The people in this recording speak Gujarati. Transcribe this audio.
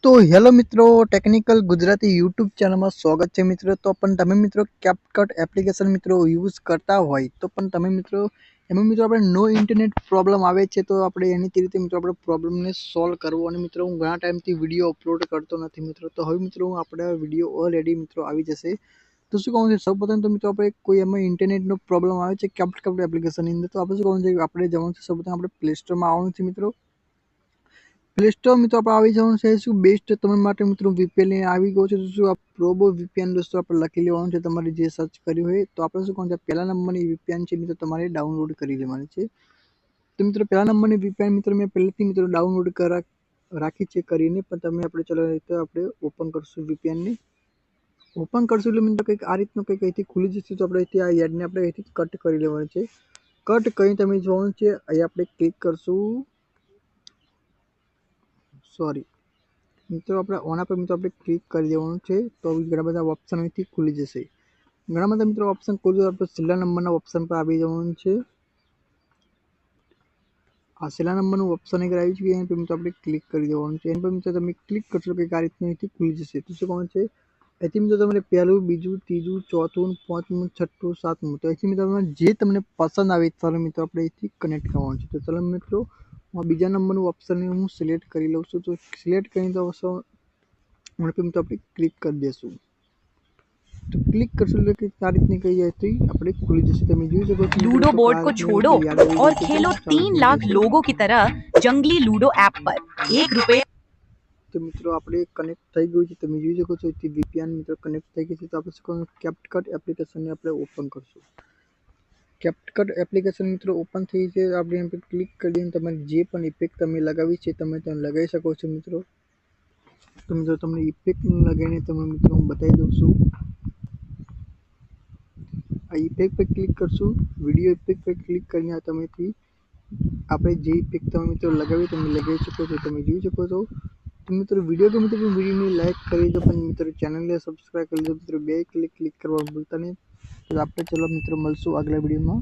તો હેલો મિત્રો, ટેકનિકલ ગુજરાતી યુટ્યુબ ચેનલમાં સ્વાગત છે મિત્રો. તો પણ તમે મિત્રો કેપકટ એપ્લિકેશન મિત્રો યુઝ કરતા હોય તો પણ તમે મિત્રો એમાં મિત્રો આપણે નો ઇન્ટરનેટ પ્રોબ્લેમ આવે છે, તો આપણે એની તે રીતે મિત્રો આપણે પ્રોબ્લેમને સોલ્વ કરવો. અને મિત્રો હું ઘણા ટાઈમથી વિડીયો અપલોડ કરતો નથી મિત્રો, તો હવે મિત્રો આપણે વિડીયો ઓલરેડી મિત્રો આવી જશે. તો શું કહું છે, સૌપ્રથમ તો મિત્રો આપણે કોઈ એમાં ઇન્ટરનેટનો પ્રોબ્લેમ આવે છે કેપકટ એપ્લિકેશનની અંદર, તો આપણે શું કહું છે, આપણે જવાનું છે સૌપ્રથમ આપણે પ્લે સ્ટોરમાં આવવાનું છે મિત્રો. પ્લે સ્ટોર મિત્રો આપણે આવી જવાનું છે. શું બેસ્ટ તમારા માટે મિત્રો વીપીએન આવી ગયો છે, તો શું આ પ્રોબો વીપીએન દોસ્તો આપણે લખી લેવાનું છે તમારે જે સર્ચ કર્યું હોય. તો આપણે શું કહું છે, પહેલા નંબરની વીપીએન છે મિત્રો તમારે ડાઉનલોડ કરી લેવાની છે. તો મિત્રો પહેલા નંબરની વીપીએન મિત્રો મેં પહેલેથી મિત્રો ડાઉનલોડ રાખી છે કરીને, પણ તમે આપણે ચલો તો આપણે ઓપન કરશું વીપીએનને. ઓપન કરશું એટલે મિત્રો કંઈક આ રીતનું કંઈક અહીંથી ખુલી જશે. તો આપણે અહીંથી આ એડને આપણે અહીંથી કટ કરી લેવાની છે. કટ કરી તમે જોવાનું છે, અહીં આપણે ક્લિક કરશું. મિત્રો આપણે ઓના પર મિત્રો આપણે ક્લિક કરી દેવાનું છે. તો ઘણા બધા ઓપ્શન અહીંથી ખુલી જશે. ઘણા બધા મિત્રો ઓપ્શન ખુલી આપણે છેલ્લા નંબરના ઓપ્શન પર આવી જવાનું છે. આ છેલ્લા નંબરનું ઓપ્શન એક આવી છે, એના પર મિત્રો આપણે ક્લિક કરી દેવાનું છે. એના પર મિત્રો તમે ક્લિક કરશો કે આ રીતનું અહીંથી ખુલી જશે. તો શું કહું છે, અહીંથી મિત્રો તમારે પહેલું, બીજું, ત્રીજું, ચોથું, પાંચમું, છઠ્ઠું, સાતમું, તો અહીંથી મિત્રો જે તમને પસંદ આવે ચાલો મિત્રો આપણે અહીંથી કનેક્ટ કરવાનું છે. તો ચાલો મિત્રો બીજા નંબરનું ઓપ્શન હું સિલેક્ટ કરી લઉં છું. તો સિલેક્ટ કરીને તો મિત્રો આપણે ક્લિક કરી દઈશું. तो क्लिक करशो એટલે કે આ રીતની કઈ હતી આપણે ખુલી જશે. તમે જોઈ શકો છો लूडो बोर्ड को छोड़ो और खेलो 3 लाख लोगों की तरह जंगली लूडो ऐप पर ₹1। તો મિત્રો આપણે કનેક્ટ થઈ ગયું છે. તમે જોઈ શકો છો કે વીપીએન મિત્રો કનેક્ટ થઈ ગઈ છે. તો આપણે શું કરવાનું, કેપકટ એપ્લિકેશનને આપણે ઓપન કરશું. કેપકટ એપ્લિકેશન મિત્રો ઓપન થઈ છે. આપણે એના પર ક્લિક કરીને તમારે જે પણ ઇફેક્ટ તમે લગાવી છે તમે ત્યાં લગાવી શકો છો મિત્રો. તો મિત્રો તમને ઇફેક્ટ લગાવીને તમે મિત્રો હું બતાવી દઉં છું. આ ઇફેક્ટ પર ક્લિક કરશું. વિડીયો ઇફેક્ટ પર ક્લિક કરીને તમેથી આપણે જે ઇફેક્ટ તમે મિત્રો લગાવી તમે લગાવી શકો છો. તમે જોઈ શકો છો. તો મિત્રો વિડીયો ગમે તો વિડીયોને લાઈક કરી દો, પણ મિત્રો ચેનલને સબસ્ક્રાઈબ કરી દો મિત્રો. બે ક્લિક કરવા ભૂલતા નહીં. તો આપણે ચલો મિત્રો મળશું આગલા વિડીયોમાં.